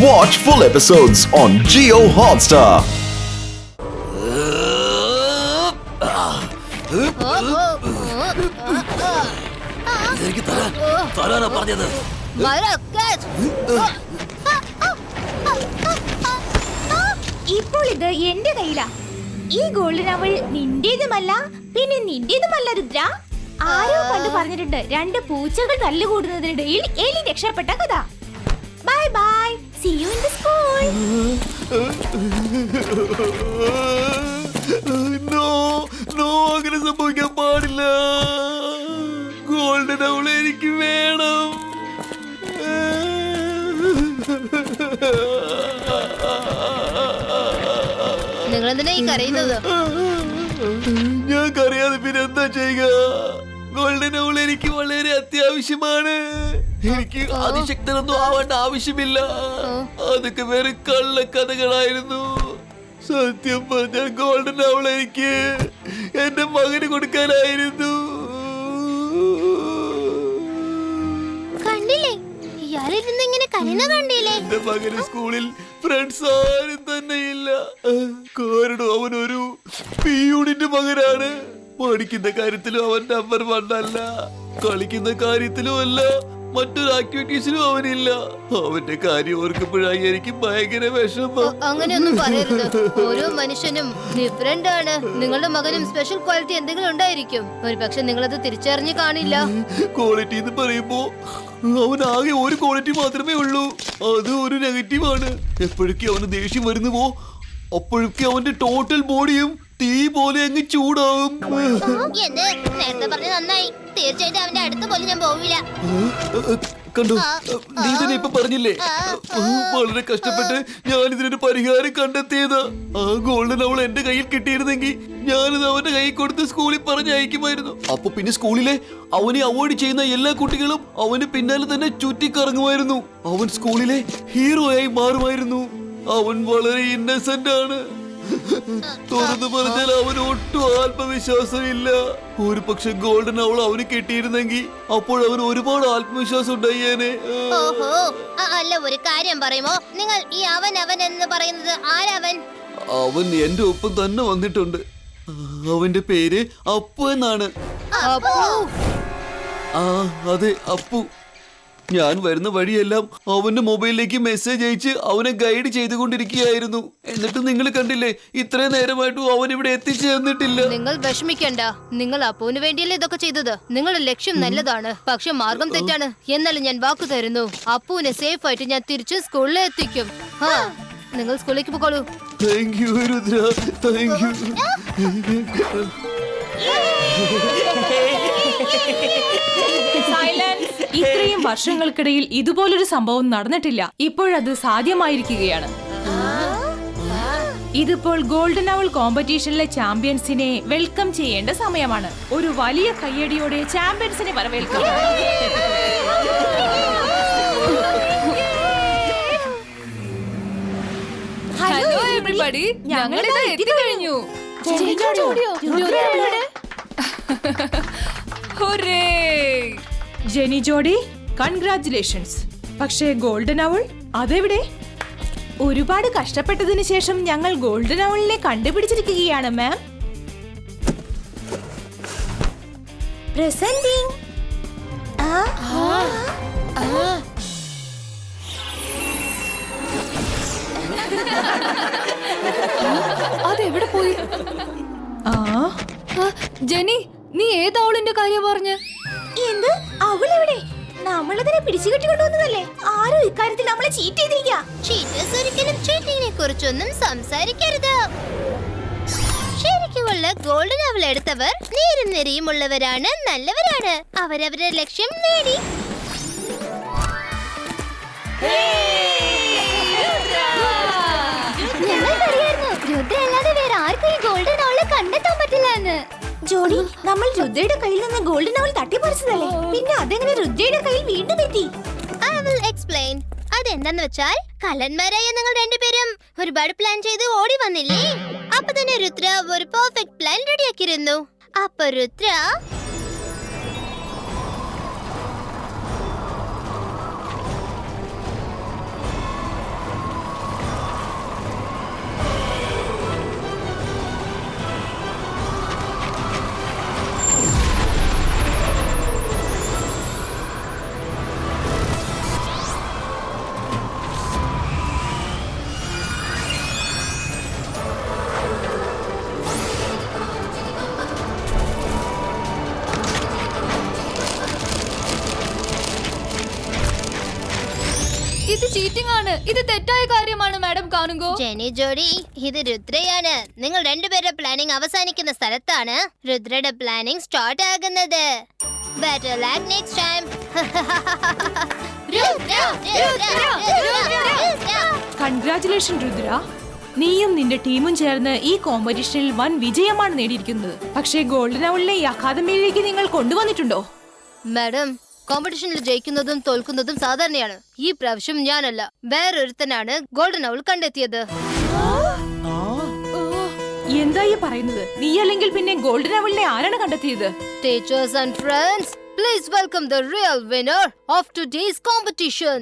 Watch full episodes on Jio Hotstar. ഇപ്പോൾ ഇത് എന്റെ കയ്യിലാ. ഈ ഗോൾഡൻ അവൾ നിന്റേതുമല്ല, പിന്നെ നിന്റേതുമല്ല രുദ്ര. ആരോ പണ്ട് പറഞ്ഞിട്ടുണ്ട്, രണ്ട് പൂച്ചകൾ തല്ലുകൂടുന്നതിനിടയിൽ എലി രക്ഷപ്പെട്ട കഥ. Bye bye, see you in the school. No, അങ്ങനെ സംഭവിക്കാൻ പാടില്ല. ഗോൾഡൻ അവൾ എനിക്ക് വേണം. നിങ്ങൾ എന്തിനാ ഈ കരയുന്നത്? ഞാൻ കരയാതെ പിന്നെ എന്താ ചെയ്യുക? ഗോൾഡൻ അവൾ എനിക്ക് വളരെ അത്യാവശ്യമാണ്. എനിക്ക് അതിശക്തനൊന്നും ആവേണ്ട ആവശ്യമില്ല. അതൊക്കെ വേറെ കള്ളക്കഥകളായിരുന്നു. സത്യം പറഞ്ഞാൽ ഗോൾഡൻ അവൾ എനിക്ക് എന്റെ മകന് കൊടുക്കാനായിരുന്നു. കണ്ടില്ലേ, ഇയാളിൽ നിന്ന് ഇങ്ങനെ കരയുന്ന കണ്ടില്ലേ? എന്റെ മകന് സ്കൂളിൽ ഫ്രണ്ട്സ് ആരും തന്നെ ഇല്ല. കാരണം അവനൊരു പിയൂണിന്റെ മകനാണ്. പഠിക്കുന്ന കാര്യത്തിലും അവൻ നമ്പർ 1 അല്ല, കളിക്കുന്ന കാര്യത്തിലും അല്ല, മറ്റൊരു ആക്ടിവിറ്റീസിലും അവനില്ല. അവന്റെ കാര്യം ഓർക്കുമ്പോഴായി എനിക്ക് ഭയങ്കര വിഷമം. അങ്ങനെയൊന്നും പറയരുത്. ഓരോ മനുഷ്യനും ഡിഫറെന്റ് ആണ്. നിങ്ങളുടെ മകനും സ്പെഷ്യൽ ക്വാളിറ്റി എന്തെങ്കിലും ഉണ്ടായിരിക്കും. ഒരു പക്ഷെ നിങ്ങളത് തിരിച്ചറിഞ്ഞു കാണില്ല. ക്വാളിറ്റി എന്ന് പറയുമ്പോ അവൻ ആകെ ഒരു ക്വാളിറ്റി മാത്രമേ ഉള്ളൂ. അത് ഒരു നെഗറ്റീവാണ്. എപ്പോഴൊക്കെ അവന് ദേഷ്യം വരുന്നുവോ അപ്പോഴൊക്കെ അവന്റെ ടോട്ടൽ ബോഡിയും തീ പോലെ അങ്ങ് ചൂടാവും. നേരത്തെ പറഞ്ഞ നന്നായി. തീർച്ചയായിട്ടും അവന്റെ അടുത്ത് പോലും ഞാൻ പോവില്ല. കണ്ടു, നീ തന്നെ ഇപ്പൊ പറഞ്ഞില്ലേ, വളരെ കഷ്ടപ്പെട്ട് ഞാൻ ഇതിനൊരു പരിഹാരം കണ്ടെത്തിയത്. ആ ഗോൾഡൻ അവൾ എന്റെ കയ്യിൽ കിട്ടിയിരുന്നെങ്കിൽ ഞാനിത് അവന്റെ കയ്യിൽ കൊടുത്ത് സ്കൂളിൽ പറഞ്ഞയക്കുമായിരുന്നു. അപ്പൊ പിന്നെ സ്കൂളിലെ അവനെ അവോയ്ഡ് ചെയ്യുന്ന എല്ലാ കുട്ടികളും അവന് പിന്നാലെ തന്നെ ചുറ്റിക്കറങ്ങുമായിരുന്നു. അവൻ സ്കൂളിലെ ഹീറോയായി മാറുമായിരുന്നു. അവൻ വളരെ ഇന്നസെന്റ് ആണ്. തുറന്നു പറഞ്ഞാൽ അവന് ഒട്ടും ആത്മവിശ്വാസമില്ല. ഒരു പക്ഷെ ഗോൾഡൻ അവൾ അവന് കിട്ടിയിരുന്നെങ്കിൽ അപ്പോൾ അവന് ഒരുപാട് ആത്മവിശ്വാസം ഉണ്ടായേനെ. ഓഹോ, അല്ല, ഒരു കാര്യം പറയുമോ? നിങ്ങൾ ഈ അവൻ അവൻ എന്ന് പറയുന്നത് ആരവൻ? അവൻ എന്റെ ഒപ്പം തന്നെ വന്നിട്ടുണ്ട്. അവന്റെ പേര് അപ്പു എന്നാണ്. ആ അതെ, അപ്പു. ഞാൻ വരുന്ന വഴിയെല്ലാം അവന്റെ മൊബൈലിലേക്ക് മെസ്സേജ് അയച്ച് അവനെ ഗൈഡ് ചെയ്തുകൊണ്ടിരിക്കുകയായിരുന്നു. എന്നിട്ട് നിങ്ങൾ കണ്ടില്ലേ, ഇത്രയും നേരമായിട്ടും അവൻ ഇവിടെ എത്തിച്ചേർന്നിട്ടില്ല. നിങ്ങൾ വിഷമിക്കണ്ട. നിങ്ങൾ അപ്പുവിന് വേണ്ടിയല്ലേ ഇതൊക്കെ ചെയ്തത്. നിങ്ങളുടെ ലക്ഷ്യം നല്ലതാണ്, പക്ഷെ മാർഗം തെറ്റാണ്. എന്നാലും ഞാൻ വാക്കു തരുന്നു, അപ്പുവിനെ സേഫ് ആയിട്ട് ഞാൻ തിരിച്ച് സ്കൂളിൽ എത്തിക്കും. നിങ്ങൾ സ്കൂളിലേക്ക് പോകോളൂ. Thank you Rudra, thank you. ഇത്രയും വർഷങ്ങൾക്കിടയിൽ ഇതുപോലൊരു സംഭവം നടന്നിട്ടില്ല. ഇപ്പോഴത് സാധ്യമായിരിക്കുകയാണ്. ഇതിപ്പോൾ ഗോൾഡൻ അവൾ കോമ്പറ്റീഷനിലെ ചാമ്പ്യൻസിനെ വെൽക്കം ചെയ്യേണ്ട സമയമാണ്. ഒരു വലിയ കയ്യടിയോടെ ചാമ്പ്യൻസിനെ വരവേൽക്കാം. ഹലോ എവരിബഡി, ഞങ്ങൾ ഇതാ എത്തിക്കഴിഞ്ഞു. ജെനി ജോഡി, കൺഗ്രാറ്റുലേഷൻസ്. പക്ഷേ ഗോൾഡൻ അവൾ അതെവിടെ? ഒരുപാട് കഷ്ടപ്പെട്ടതിന് ശേഷം ഞങ്ങൾ ഗോൾഡൻ അവളിനെ കണ്ടുപിടിച്ചിരിക്കുകയാണ് മാം. പ്രസന്റിംഗ്. അതെവിടെ പോയി? ജെനി, നീ ഏതാവളിന്റെ കാര്യം പറഞ്ഞ? എന്ത്? അവളെവിടെ? നമ്മളതിനെ പിടിച്ചു കെട്ടിക്കൊണ്ടുവന്നതല്ലേ? ആരോ ഇക്കാര്യത്തിൽ നമ്മളെ ചീറ്റ് ചെയ്തിരിക്കുക. ചീറ്റേഴ്സ് ഒരിക്കലും ചീറ്റിങ്ങിനെ കുറിച്ചൊന്നും സംസാരിക്കരുത്. ശരിക്കുമുള്ള ഗോൾഡൻ അവൾ എടുത്തവർ നേരും നെറിയുമുള്ളവരാണ്, നല്ലവരാണ്. അവരവരുടെ ലക്ഷ്യം നേടി. ഞങ്ങൾക്കറിയായിരുന്നു രുദ്ര അല്ലാതെ വേറെ ആർക്കും ഈ ഗോൾഡൻ അവളെ കണ്ടെത്താൻ പറ്റില്ല എന്ന്. ജോഡി, നമ്മൾ രുദ്രയുടെ കയ്യിൽ നിന്ന് ഗോൾഡൻ അവൾ തട്ടിപ്പറിച്ചതല്ലേ? പിന്നെ അതെങ്ങനെ രുദ്രയുടെ കയ്യിൽ വീണ്ടും എത്തി? I will explain. അതെന്താന്ന് വെച്ചാൽ, കള്ളന്മാരായ നിങ്ങൾ രണ്ടുപേരും ഒരുപാട് പ്ലാൻ ചെയ്ത് ഓടി വന്നില്ലേ? അപ്പൊ തന്നെ രുദ്ര ഒരു പെർഫെക്റ്റ് പ്ലാൻ റെഡിയാക്കിയിരുന്നു. അപ്പൊ രുദ്ര ഇത് ചീറ്റിംഗ് ആണ്. ഇത് തെറ്റായ കാര്യമാണ് മാഡം കാനുങ്കോ. ജെനി ജോഡി, ഇത് രുദ്രയാണ്. നിങ്ങൾ രണ്ടുപേരുടെ പ്ലാനിംഗ് അവസാനിക്കുന്ന സ്ഥലത്താണ് രുദ്രയുടെ പ്ലാനിംഗ് സ്റ്റാർട്ട് ആകുന്നത്. Better luck next time. Congratulation Rudra. നീയും നിന്റെ ടീമും ചേർന്ന് ഈ കോമ്പറ്റീഷനിൽ വൻ വിജയമാണ് നേടിയിരിക്കുന്നത്. പക്ഷേ ഗോൾഡൻ അവളിനെ ഈ അക്കാദമിയിലേക്ക് നിങ്ങൾ കൊണ്ടുവന്നിട്ടുണ്ടോ? മാഡം, കോമ്പറ്റീഷനിൽ ജയിക്കുന്നതും തോൽക്കുന്നതും സാധാരണയാണ്. ഈ പ്രാവശ്യം ഞാനല്ല, വേറൊരുത്തനാണ് ഗോൾഡൻ അവൾ കണ്ടെത്തിയത്. എന്തായി പറയുന്നത്? നീ അല്ലെങ്കിൽ പിന്നെ ഗോൾഡൻ അവളിനെ ആരാണ് കണ്ടെത്തിയത്? Teachers and friends, please welcome the real winner of today's competition.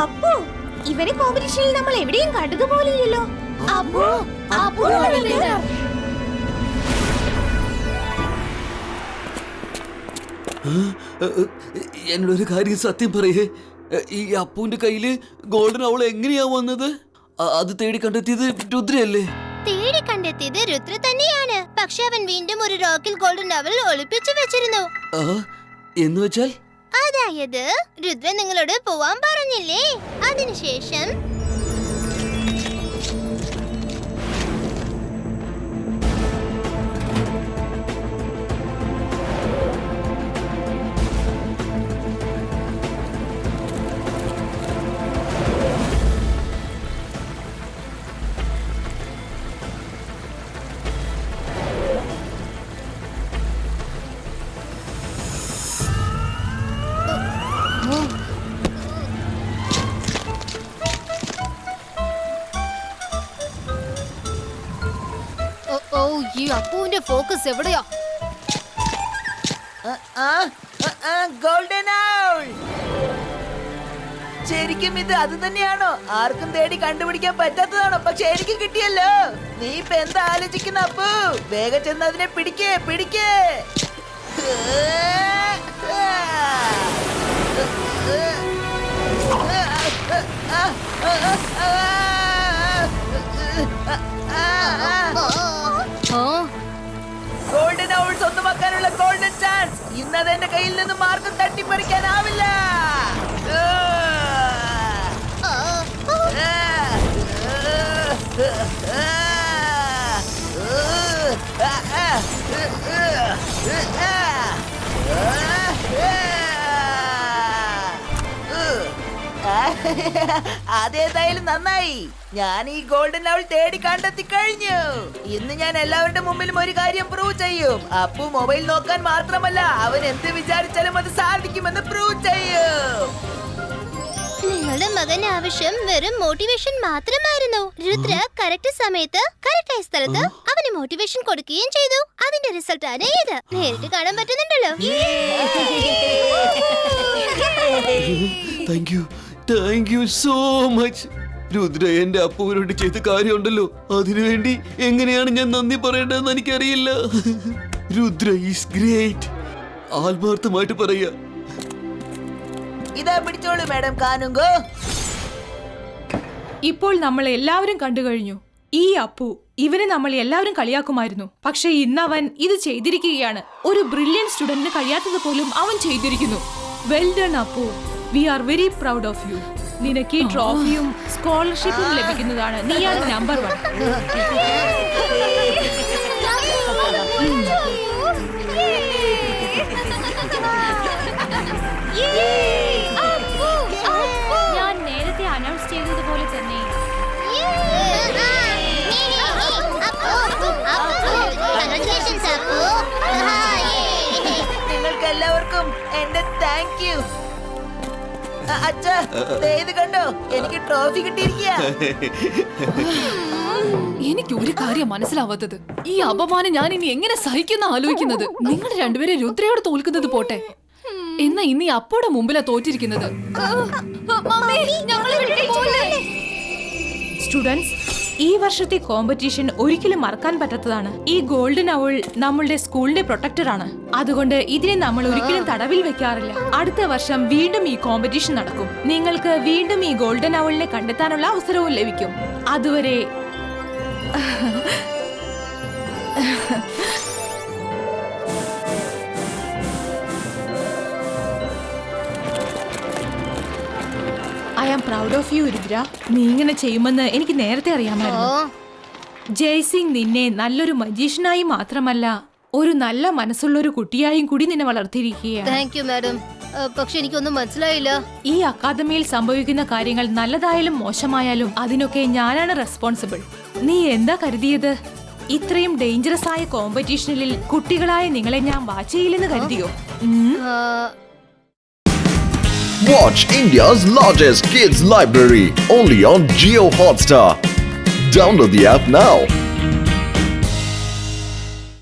അപ്പോ ഇവരെ കോമ്പറ്റീഷനിൽ നമ്മൾ എവിടെയും കണ്ടതുപോലെയല്ലോ. അപ്പോ എന്നോടൊരു കാര്യം സത്യം പറയേ, ഈ അപ്പുവിന്റെ കയ്യില് ഗോൾഡൻ അവൾ എങ്ങനെയാ വന്നത്? അത് തേടി കണ്ടെത്തിയത് രുദ്രയല്ലേ? തേടി കണ്ടെത്തിയത് രുദ്ര തന്നെയാണ്. പക്ഷെ അവൻ വീണ്ടും ഒരു റോക്കിൽ ഗോൾഡൻ അവൾ ഒളിപ്പിച്ചു വെച്ചിരുന്നു. എന്ന് വെച്ചാൽ? അതായത് രുദ്ര നിങ്ങളോട് പോവാൻ പറഞ്ഞില്ലേ, അതിനുശേഷം ഈ അപ്പുവിന്റെ ഫോക്കസ് എവിടെയാ? Golden owl. ശരിക്കും ഇത് അത് തന്നെയാണോ? ആർക്കും തേടി കണ്ടുപിടിക്കാൻ പറ്റാത്തതാണോ? പക്ഷെ എനിക്ക് കിട്ടിയല്ലോ. നീ ഇപ്പൊ എന്താ ആലോചിക്കുന്ന അപ്പു? വേഗം ചെന്ന് അതിനെ പിടിക്കേ. ഗോൾഡൻ ഔൾ സ്വന്തമാക്കാനുള്ള ഗോൾഡൻ ചാൻസ്. ഇന്നത് എന്റെ കയ്യിൽ നിന്ന് മാർഗം തട്ടിപ്പറിക്കാനാവില്ല. അതേതായാലും നന്നായി. ഞാൻ ഈ ഗോൾഡൻ ഔൾ തേടി കണ്ടെത്തി കഴിഞ്ഞു. ഇന്ന് ഞാൻ എല്ലാവരുടെ മുമ്പിലും ഒരു കാര്യം പ്രൂവ് ചെയ്യും. അപ്പു മൊബൈൽ നോക്കാൻ മാത്രമല്ല, അവൻ എന്ത് വിചാരിച്ചാലും അത് സാധിക്കുമെന്ന് പ്രൂവ് ചെയ്യും. നിങ്ങളുടെ മകൻ ആവശ്യം വെറും മോട്ടിവേഷൻ മാത്രമായിരുന്നു. രുദ്ര കറക്റ്റ് സമയത്ത് കറക്റ്റായ സ്ഥലത്ത് അവന് മോട്ടിവേഷൻ കൊടുക്കുകയും ചെയ്തു. അതിന്റെ റിസൾട്ട് ആണ് ഇത്. നേരിട്ട് കാണാൻ പറ്റുന്നുണ്ടല്ലോ. Thank you so much Rudra. എന്റെ അപ്പുവിനോട് ചെയ്ത കാര്യമുണ്ടല്ലോ, അതിനുവേണ്ടി എങ്ങനെയാണ് ഞാൻ നന്ദി പറയേണ്ടതെന്ന് എനിക്കറിയില്ല. Rudra is great. ആത്മാർത്ഥമായിട്ട് പറയാ. ഇതാ പിടിച്ചോളൂ മാഡം കാനുങ്കോ. ഇപ്പോൾ നമ്മൾ എല്ലാവരും കണ്ടു കഴിഞ്ഞു. ഈ അപ്പു, ഇവനെ നമ്മൾ എല്ലാവരും കളിയാക്കുമായിരുന്നു. പക്ഷെ ഇന്ന് അവൻ ഇത് ചെയ്തിരിക്കുകയാണ്. ഒരു ബ്രില്യന്റ് സ്റ്റുഡന്റിന് കഴിയാത്തത് പോലും അവൻ ചെയ്തിരിക്കുന്നു. Well done Appu. We are very proud of you. നിനക്ക് ഈ ട്രോഫിയും സ്കോളർഷിപ്പും ലഭിക്കുന്നതാണ്. നീയാണ് നമ്പർ 1. ഞാൻ നേരത്തെ അനൗൺസ് ചെയ്തതുപോലെ തന്നെ നിങ്ങൾക്ക് എല്ലാവർക്കും എന്റെ താങ്ക് യു. അച്ഛാ, ഇത് കണ്ടോ, എനിക്ക് ട്രോഫി കിട്ടിയിരിക്കുക. എനിക്ക് ഒരു കാര്യം മനസ്സിലാവാത്തത്, ഈ അപമാനം ഞാൻ ഇനി എങ്ങനെ സഹിക്കുന്ന ആലോചിക്കുന്നത്. നിങ്ങൾ രണ്ടുപേരെ രുദ്രയോട് തോൽക്കുന്നത് പോട്ടെ, എന്നാ ഇനി അപ്പോടെ മുമ്പിലാ തോറ്റിരിക്കുന്നത്. സ്റ്റുഡൻസ്, ഈ വർഷത്തെ കോമ്പറ്റീഷൻ ഒരിക്കലും മറക്കാൻ പറ്റാത്തതാണ്. ഈ ഗോൾഡൻ അവൾ നമ്മളുടെ സ്കൂളിന്റെ പ്രൊട്ടക്ടറാണ്. അതുകൊണ്ട് ഇതിനെ നമ്മൾ ഒരിക്കലും തടവിൽ വെക്കാറില്ല. അടുത്ത വർഷം വീണ്ടും ഈ കോമ്പറ്റീഷൻ നടക്കും. നിങ്ങൾക്ക് വീണ്ടും ഈ ഗോൾഡൻ അവളിനെ കണ്ടെത്താനുള്ള അവസരവും ലഭിക്കും. അതുവരെ I am proud of you Rudra. നീ ഇങ്ങനെ ചെയ്യുമെന്ന് എനിക്ക് നേരത്തെ അറിയാമായിരുന്നു. ജയ്സിംഗ് നിന്നെ നല്ലൊരു മജീഷ്യനായി മാത്രമല്ല ഒരു നല്ല മനസ്സുള്ള ഒരു കുട്ടിയായും കൂടി നിന്നെ വളർത്തിയിരിക്കുകയാണ്. Thank you madam. പക്ഷെ എനിക്കൊന്നും മനസ്സിലായില്ല. ഈ അക്കാദമിയിൽ സംഭവിക്കുന്ന കാര്യങ്ങൾ നല്ലതായാലും മോശമായാലും അതിനൊക്കെ ഞാനാണ് റെസ്പോൺസിബിൾ. നീ എന്താ കരുതിയത്? ഇത്രയും ഡേഞ്ചറസ് ആയ കോമ്പറ്റീഷനിൽ കുട്ടികളായ നിങ്ങളെ ഞാൻ വാച്ച് ചെയ്യില്ലെന്ന് കരുതിയോ? Watch India's largest kids library only on Jio Hotstar. Download the app now.